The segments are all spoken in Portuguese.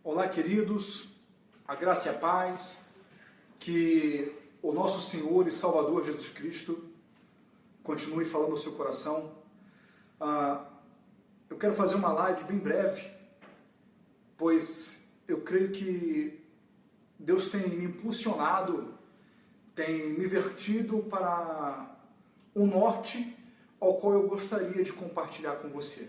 Olá, queridos, a graça e a paz, que o nosso Senhor e Salvador Jesus Cristo continue falando ao seu coração. Eu quero fazer uma live bem breve, pois eu creio que Deus tem me impulsionado, tem me vertido para um norte ao qual eu gostaria de compartilhar com você.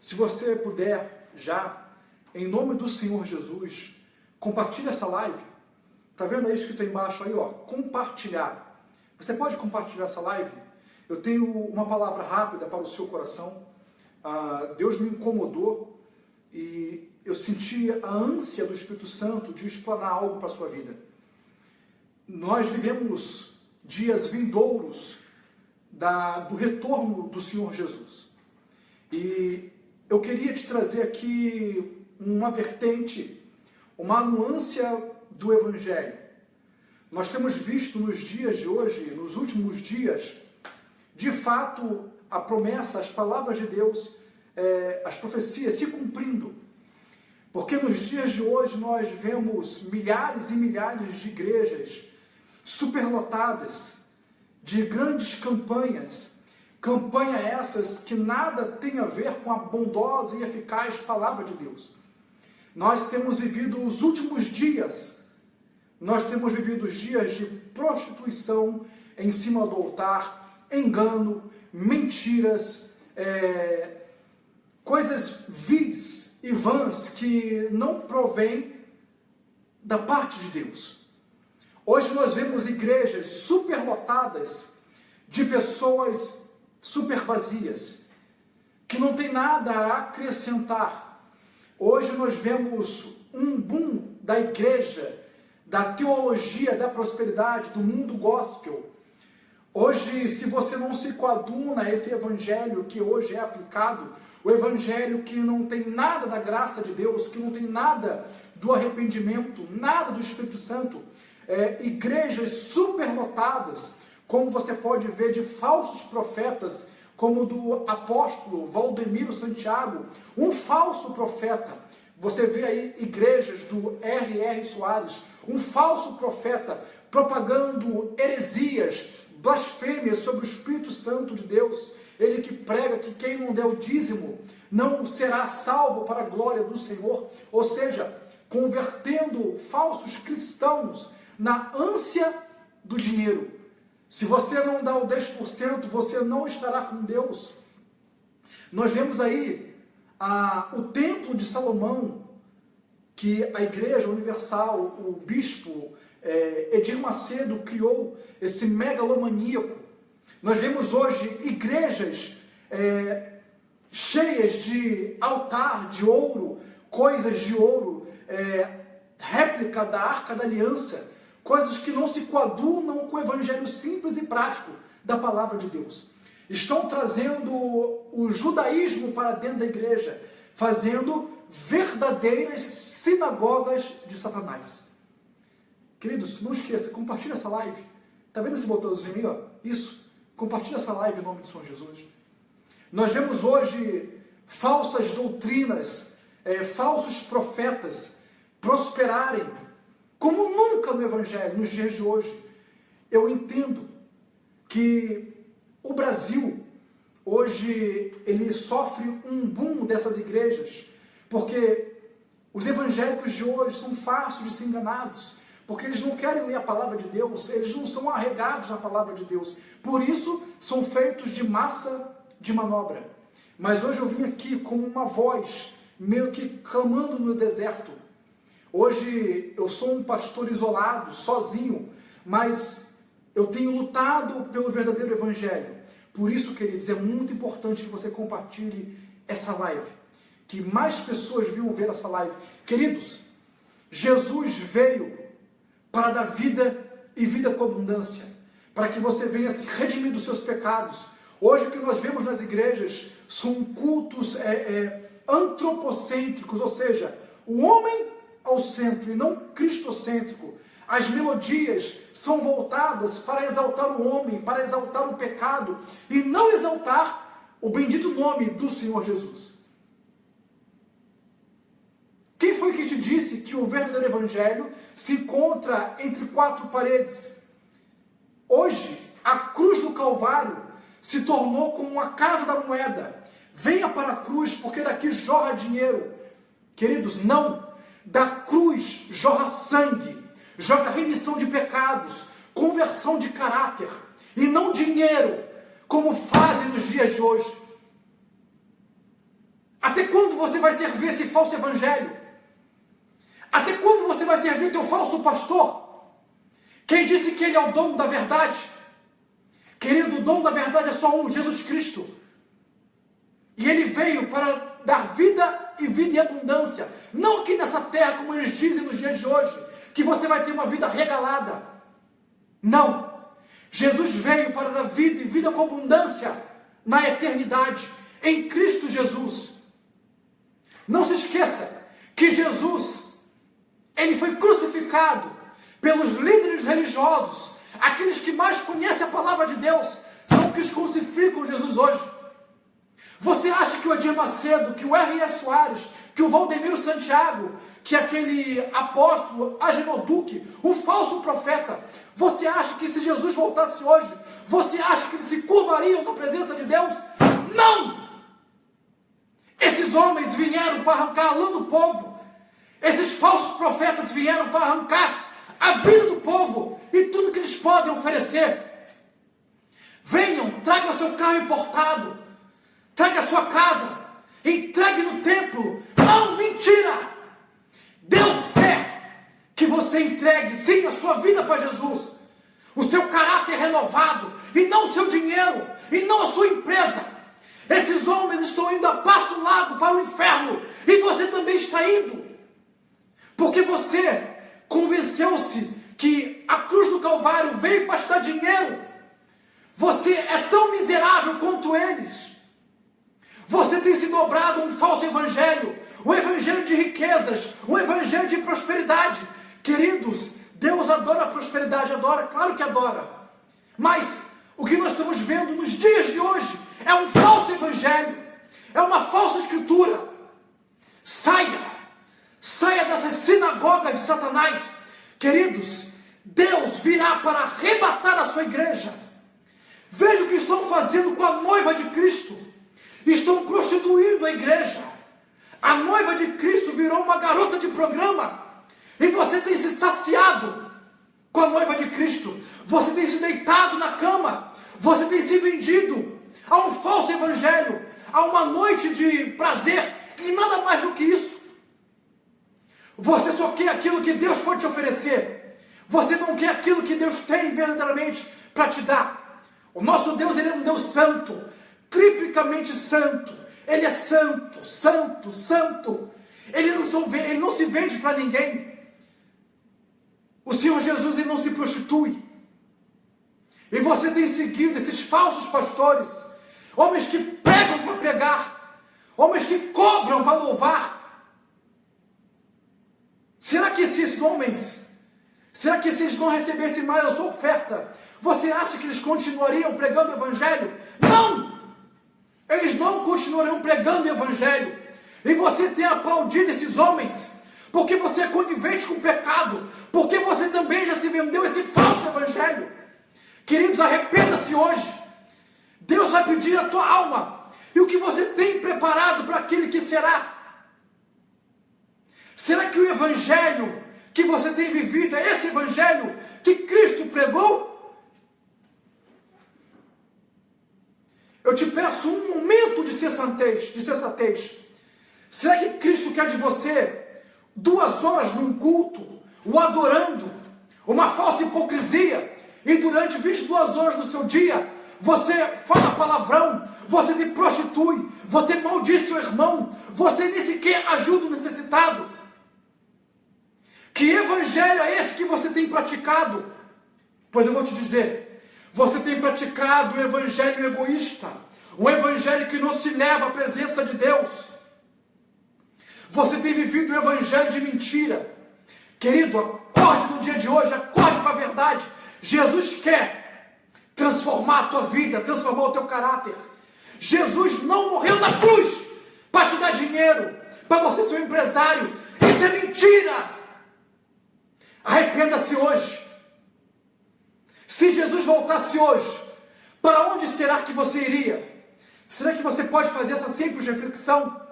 Se você puder já, em nome do Senhor Jesus, compartilhe essa live. Está vendo aí escrito aí embaixo, aí, ó, compartilhar. Você pode compartilhar essa live? Eu tenho uma palavra rápida para o seu coração. Deus me incomodou e eu senti a ânsia do Espírito Santo de explanar algo para a sua vida. Nós vivemos dias vindouros do retorno do Senhor Jesus. E eu queria te trazer aqui uma vertente, uma nuance do Evangelho. Nós temos visto nos dias de hoje, nos últimos dias, de fato, a promessa, as palavras de Deus, as profecias se cumprindo. Porque nos dias de hoje nós vemos milhares e milhares de igrejas superlotadas, de grandes campanhas essas que nada tem a ver com a bondosa e eficaz palavra de Deus. Nós temos vivido os últimos dias, nós temos vivido os dias de prostituição em cima do altar, engano, mentiras, coisas vis e vãs que não provêm da parte de Deus. Hoje nós vemos igrejas superlotadas de pessoas super vazias, que não tem nada a acrescentar. Hoje nós vemos um boom da igreja, da teologia da prosperidade, do mundo gospel. Hoje, se você não se coaduna a esse evangelho que hoje é aplicado, o evangelho que não tem nada da graça de Deus, que não tem nada do arrependimento, nada do Espírito Santo, igrejas superlotadas, como você pode ver de falsos profetas, como do apóstolo Valdemiro Santiago, um falso profeta. Você vê aí igrejas do R.R. Soares, um falso profeta, propagando heresias, blasfêmias sobre o Espírito Santo de Deus. Ele que prega que quem não der o dízimo não será salvo para a glória do Senhor. Ou seja, convertendo falsos cristãos na ânsia do dinheiro. Se você não dá o 10%, você não estará com Deus. Nós vemos aí o templo de Salomão, que a Igreja Universal, o bispo Edir Macedo criou, esse megalomaníaco. Nós vemos hoje igrejas cheias de altar de ouro, coisas de ouro, réplica da Arca da Aliança, coisas que não se coadunam com o evangelho simples e prático da palavra de Deus. Estão trazendo o judaísmo para dentro da igreja, fazendo verdadeiras sinagogas de Satanás. Queridos, não esqueça, compartilha essa live. Está vendo esse botãozinho aí? Ó? Isso. Compartilha essa live em nome de Senhor Jesus. Nós vemos hoje falsas doutrinas, falsos profetas prosperarem como nunca no Evangelho, nos dias de hoje. Eu entendo que o Brasil, hoje, ele sofre um boom dessas igrejas, porque os evangélicos de hoje são fáceis de ser enganados, porque eles não querem ler a palavra de Deus, eles não são arregados na palavra de Deus, por isso são feitos de massa de manobra. Mas hoje eu vim aqui como uma voz, meio que clamando no deserto. Hoje eu sou um pastor isolado, sozinho, mas eu tenho lutado pelo verdadeiro evangelho. Por isso, queridos, é muito importante que você compartilhe essa live, que mais pessoas venham ver essa live. Queridos, Jesus veio para dar vida e vida com abundância, para que você venha se redimir dos seus pecados. Hoje o que nós vemos nas igrejas são cultos antropocêntricos, ou seja, o homem ao centro e não cristocêntrico. As melodias são voltadas para exaltar o homem, para exaltar o pecado e não exaltar o bendito nome do Senhor Jesus. Quem foi te disse que o verdadeiro evangelho se encontra entre quatro paredes. Hoje, a cruz do Calvário se tornou como uma casa da moeda. Venha para a cruz, porque daqui jorra dinheiro. Queridos, não. Da cruz jorra sangue, jorra remissão de pecados, conversão de caráter, e não dinheiro, como fazem nos dias de hoje. Até quando você vai servir esse falso evangelho? Até quando você vai servir o teu falso pastor? Quem disse que ele é o dono da verdade? Querido, o dono da verdade é só um, Jesus Cristo. E ele veio para dar vida e vida em abundância. Não aqui nessa terra, como eles dizem nos dias de hoje, que você vai ter uma vida regalada. Não. Jesus veio para dar vida e vida com abundância na eternidade, em Cristo Jesus. Não se esqueça que Jesus, ele foi crucificado pelos líderes religiosos, aqueles que mais conhecem a palavra de Deus, são os que crucificam Jesus hoje. Você acha que o Edir Macedo, que o R.S. Soares, que o Valdemiro Santiago, que aquele apóstolo Agenor Duque, o falso profeta, você acha que se Jesus voltasse hoje, você acha que eles se curvariam na presença de Deus? Não! Esses homens vieram para arrancar a lã do povo. Esses falsos profetas vieram para arrancar a vida do povo e tudo que eles podem oferecer. Venham, tragam o seu carro importado, traga a sua casa, entregue no templo. Não, mentira! Deus quer que você entregue sim a sua vida para Jesus, o seu caráter renovado, e não o seu dinheiro, e não a sua empresa. Esses homens estão indo a passo largo para o inferno, e você também está indo, porque você convenceu-se que a cruz do Calvário veio para te dar dinheiro. Você é tão miserável quanto eles. Você tem se dobrado a um falso evangelho, um evangelho de riquezas, um evangelho de prosperidade. Queridos, Deus adora a prosperidade, adora, claro que adora. Mas o que nós estamos vendo nos dias de hoje é um falso evangelho, é uma falsa escritura. Saia dessas sinagogas de Satanás. Queridos, Deus virá para arrebatar a sua igreja. Veja o que estão fazendo com a noiva de Cristo. Estão prostituindo a igreja. A noiva de Cristo virou uma garota de programa. E você tem se saciado com a noiva de Cristo. Você tem se deitado na cama. Você tem se vendido a um falso evangelho, a uma noite de prazer, e nada mais do que isso. Você só quer aquilo que Deus pode te oferecer. Você não quer aquilo que Deus tem verdadeiramente para te dar. O nosso Deus, ele é um Deus santo, triplicamente santo. Ele é santo, santo, santo. Ele não se vende para ninguém. O Senhor Jesus, ele não se prostitui. E você tem seguido esses falsos pastores, homens que pregam para pregar, homens que cobram para louvar. Será que esses homens, será que se eles não recebessem mais a sua oferta, você acha que eles continuariam pregando o evangelho? Não! Eles não continuarão pregando o evangelho. E você tem aplaudido esses homens, porque você é conivente com o pecado, porque você também já se vendeu esse falso evangelho. Queridos, arrependa-se hoje. Deus vai pedir a tua alma. E o que você tem preparado para aquele que será? Será que o evangelho que você tem vivido é esse evangelho que Cristo pregou? Eu te peço um momento de sensatez. Será que Cristo quer de você 2 horas num culto, o adorando, uma falsa hipocrisia, e durante 22 horas do seu dia, você fala palavrão, você se prostitui, você maldiz seu irmão, você nem sequer ajuda o necessitado? Que evangelho é esse que você tem praticado? Pois eu vou te dizer, você tem praticado um evangelho egoísta, um evangelho que não se leva à presença de Deus. Você tem vivido um evangelho de mentira. Querido, acorde no dia de hoje, acorde para a verdade. Jesus quer transformar a tua vida, transformar o teu caráter. Jesus não morreu na cruz para te dar dinheiro, para você ser um empresário. Isso Isso é mentira! Arrependa-se hoje. Se Jesus voltasse hoje, para onde será que você iria? Será que você pode fazer essa simples reflexão?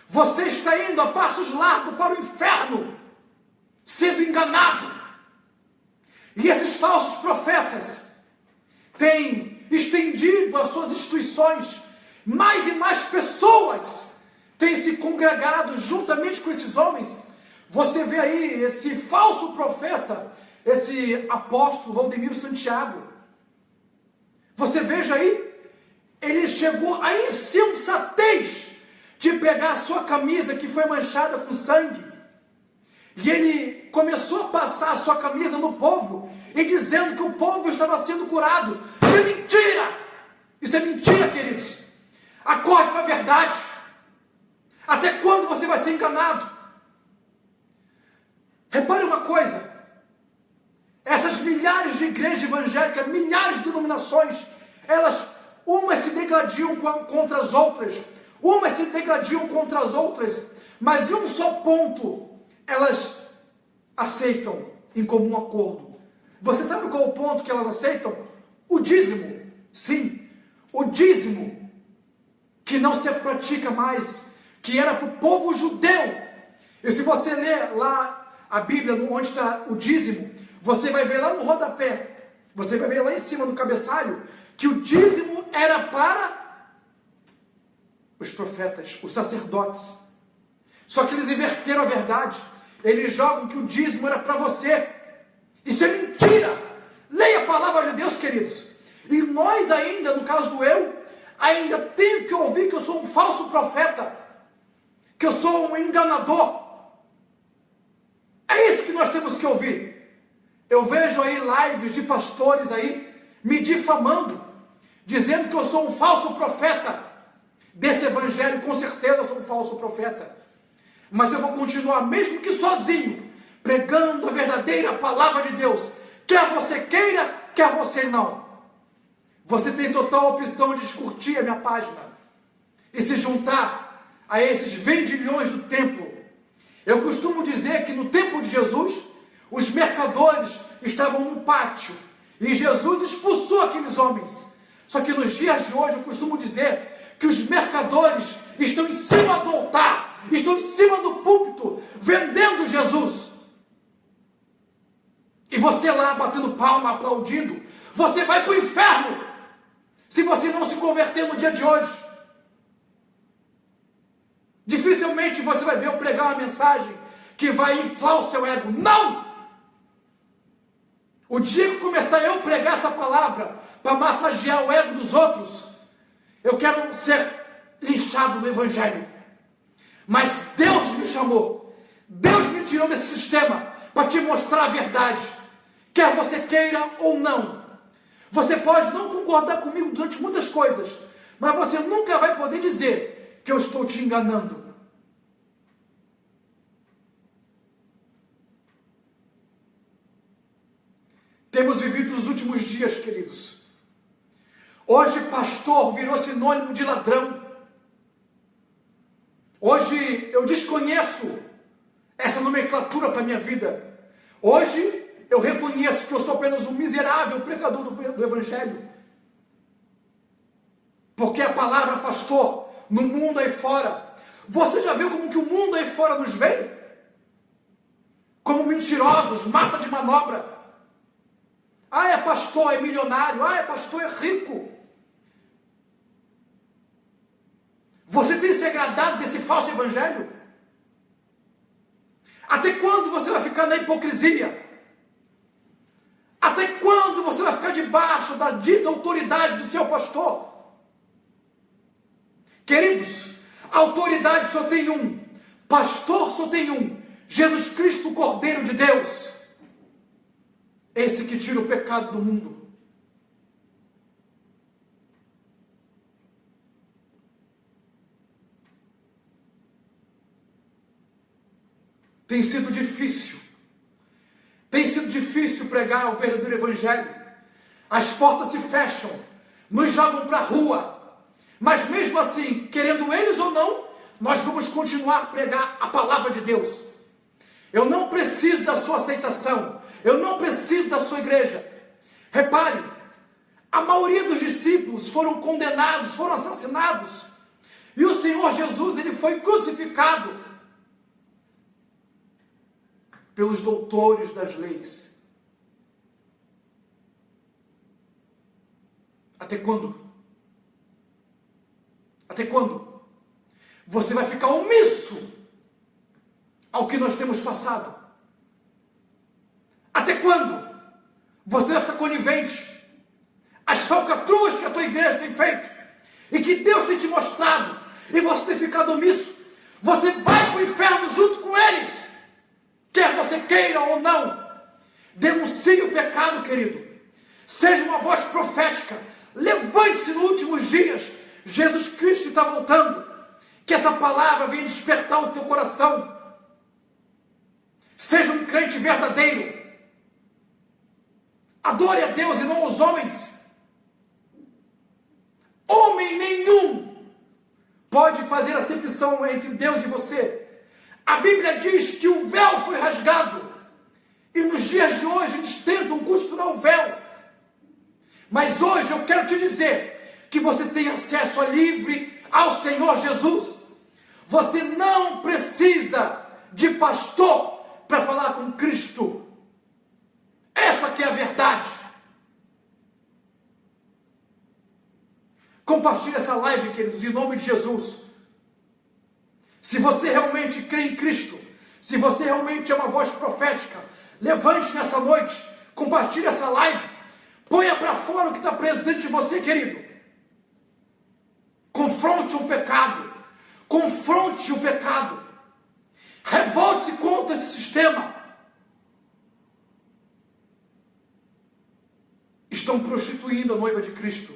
Você está indo a passos largos para o inferno, sendo enganado. E esses falsos profetas têm estendido as suas instituições. Mais e mais pessoas têm se congregado juntamente com esses homens. Você vê aí esse falso profeta, esse apóstolo Valdemiro Santiago. Você veja aí, ele chegou à insensatez de pegar a sua camisa que foi manchada com sangue. E ele começou a passar a sua camisa no povo, e dizendo que o povo estava sendo curado. Isso é mentira! Isso é mentira, queridos. Acorde para a verdade. Até quando você vai ser enganado? Repare uma coisa. Essas milhares de igrejas evangélicas, milhares de denominações, elas, umas se degladiam contra as outras, umas se degladiam contra as outras, mas em um só ponto, elas aceitam em comum acordo. Você sabe qual é o ponto que elas aceitam? O dízimo. Sim, o dízimo, que não se pratica mais, que era para o povo judeu. E se você ler lá a Bíblia, onde está o dízimo, você vai ver lá no rodapé, você vai ver lá em cima do cabeçalho, que o dízimo era para os profetas, os sacerdotes. Só que eles inverteram a verdade. Eles jogam que o dízimo era para você. Isso é mentira. Leia a palavra de Deus, queridos. E nós ainda, no caso eu, ainda tenho que ouvir que eu sou um falso profeta, que eu sou um enganador. É isso que nós temos que ouvir. Eu vejo aí lives de pastores aí me difamando, dizendo que eu sou um falso profeta desse evangelho. Com certeza eu sou um falso profeta, mas eu vou continuar, mesmo que sozinho, pregando a verdadeira palavra de Deus, quer você queira, quer você não. Você tem total opção de curtir a minha página e se juntar a esses vendilhões do templo. Eu costumo dizer que no tempo de Jesus, os mercadores estavam no pátio e Jesus expulsou aqueles homens. Só que nos dias de hoje eu costumo dizer que os mercadores estão em cima do altar, estão em cima do púlpito, vendendo Jesus. E você lá batendo palma, aplaudindo, você vai para o inferno se você não se converter no dia de hoje. Dificilmente você vai ver eu pregar uma mensagem que vai inflar o seu ego. Não! O dia que começar eu pregar essa palavra para massagear o ego dos outros, eu quero ser linchado no evangelho. Mas Deus me chamou, Deus me tirou desse sistema para te mostrar a verdade, quer você queira ou não. Você pode não concordar comigo durante muitas coisas, mas você nunca vai poder dizer que eu estou te enganando. Temos vivido os últimos dias, queridos. Hoje pastor virou sinônimo de ladrão. Hoje eu desconheço essa nomenclatura para a minha vida. Hoje eu reconheço que eu sou apenas um miserável pregador do evangelho. Porque a palavra pastor no mundo aí fora, você já viu como que o mundo aí fora nos vê? Como mentirosos, massa de manobra. Ah, é pastor, é milionário. Ah, é pastor, é rico. Você tem se agradado desse falso evangelho? Até quando você vai ficar na hipocrisia? Até quando você vai ficar debaixo da dita autoridade do seu pastor? Queridos, a autoridade só tem um. Pastor só tem um. Jesus Cristo, o Cordeiro de Deus. Esse que tira o pecado do mundo. Tem sido difícil. Tem sido difícil pregar o verdadeiro evangelho. As portas se fecham. Nos jogam para a rua. Mas mesmo assim, querendo eles ou não, nós vamos continuar a pregar a palavra de Deus. Eu não preciso da sua aceitação, eu não preciso da sua igreja. Repare, a maioria dos discípulos foram condenados, foram assassinados, e o Senhor Jesus, ele foi crucificado pelos doutores das leis. Até quando? Até quando? Você vai ficar omisso ao que nós temos passado? Até quando? Você vai ficar conivente às falcatruas que a tua igreja tem feito e que Deus tem te mostrado, e você tem ficado omisso? Você vai para o inferno junto com eles, quer você queira ou não. Denuncie o pecado, querido. Seja uma voz profética. Levante-se nos últimos dias. Jesus Cristo está voltando. Que essa palavra venha despertar o teu coração. Seja um crente verdadeiro. Adore a Deus e não aos homens. Homem nenhum pode fazer acepção entre Deus e você. A Bíblia diz que o véu foi rasgado. E nos dias de hoje eles tentam costurar o véu. Mas hoje eu quero te dizer que você tem acesso livre ao Senhor Jesus. Você não precisa de pastor para falar com Cristo. Essa que é a verdade. Compartilhe essa live, queridos, em nome de Jesus. Se você realmente crê em Cristo, se você realmente é uma voz profética, levante nessa noite, compartilhe essa live, ponha para fora o que está preso dentro de você, querido. Confronte o pecado, confronte o pecado, revolte-se contra esse sistema. Estão prostituindo a noiva de Cristo.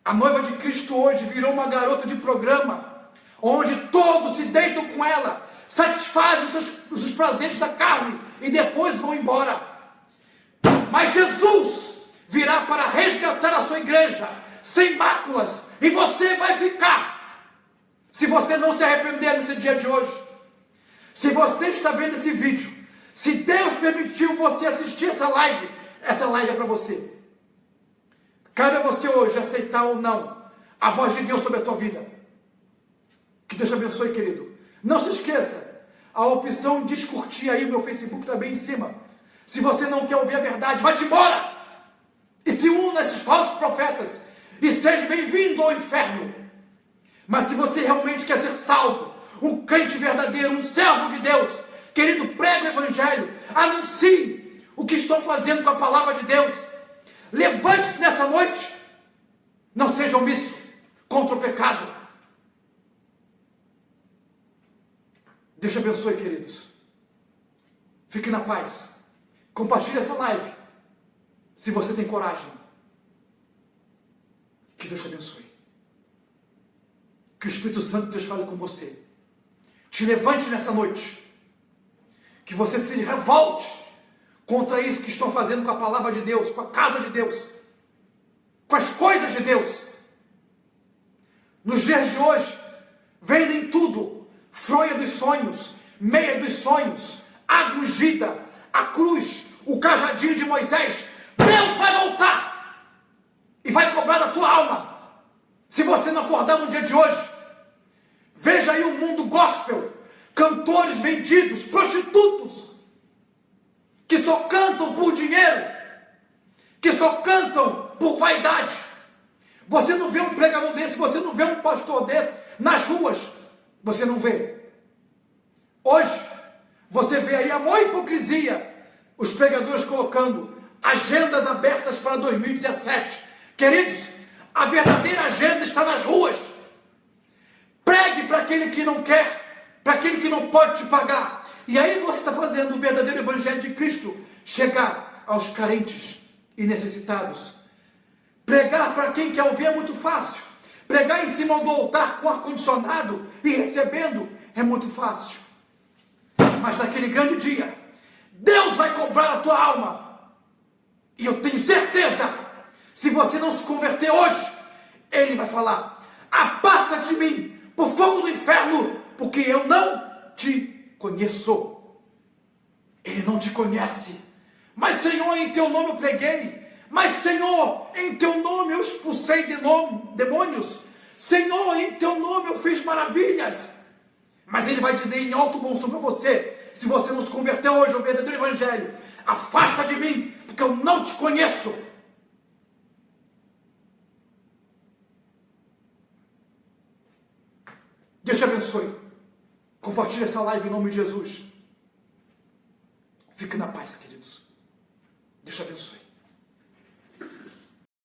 A noiva de Cristo hoje virou uma garota de programa, onde todos se deitam com ela, satisfazem os seus prazeres da carne e depois vão embora. Mas Jesus virá para resgatar a sua igreja sem máculas, e você vai ficar. Se você não se arrepender nesse dia de hoje, se você está vendo esse vídeo, se Deus permitiu você assistir essa live é para você. Cabe a você hoje aceitar ou não a voz de Deus sobre a tua vida. Que Deus te abençoe, querido. Não se esqueça, a opção de curtir aí, meu Facebook está bem em cima. Se você não quer ouvir a verdade, vai-te embora e se una a esses falsos profetas e seja bem-vindo ao inferno. Mas se você realmente quer ser salvo, um crente verdadeiro, um servo de Deus, querido, pregue o evangelho, anuncie o que estão fazendo com a palavra de Deus. Levante-se nessa noite, não seja omisso contra o pecado. Deus te abençoe, queridos. Fique na paz. Compartilhe essa live, se você tem coragem. Que Deus te abençoe. Que o Espírito Santo de Deus fale com você. Te levante nessa noite. Que você se revolte contra isso que estão fazendo com a palavra de Deus, com a casa de Deus, com as coisas de Deus. Nos dias de hoje, vendem tudo: fronha dos sonhos, meia dos sonhos, água ungida, a cruz, o cajadinho de Moisés. Deus vai voltar e vai cobrar da tua alma, se você não acordar no dia de hoje. Veja aí o mundo gospel, cantores vendidos, prostitutos, que só cantam por dinheiro, que só cantam por vaidade. Você não vê um pregador desse, você não vê um pastor desse nas ruas, você não vê. Hoje, você vê aí a maior hipocrisia, os pregadores colocando agendas abertas para 2017. Queridos, a verdadeira agenda está nas ruas. Pregue para aquele que não quer, para aquele que não pode te pagar. E aí você está fazendo o verdadeiro evangelho de Cristo chegar aos carentes e necessitados. Pregar para quem quer ouvir é muito fácil. Pregar em cima do altar com ar-condicionado e recebendo é muito fácil. Mas naquele grande dia, Deus vai cobrar a tua alma. E eu tenho certeza, se você não se converter hoje, Ele vai falar: aparta-te de mim, no fogo do inferno, porque eu não te conheço. Ele não te conhece. Mas, Senhor, em teu nome eu preguei. Mas, Senhor, em teu nome eu expulsei demônios. Senhor, em teu nome eu fiz maravilhas. Mas ele vai dizer em alto bom som para você: se você não se converteu hoje ao verdadeiro evangelho, afasta de mim, porque eu não te conheço. Deus te abençoe. Compartilhe essa live em nome de Jesus. Fique na paz, queridos. Deus te abençoe.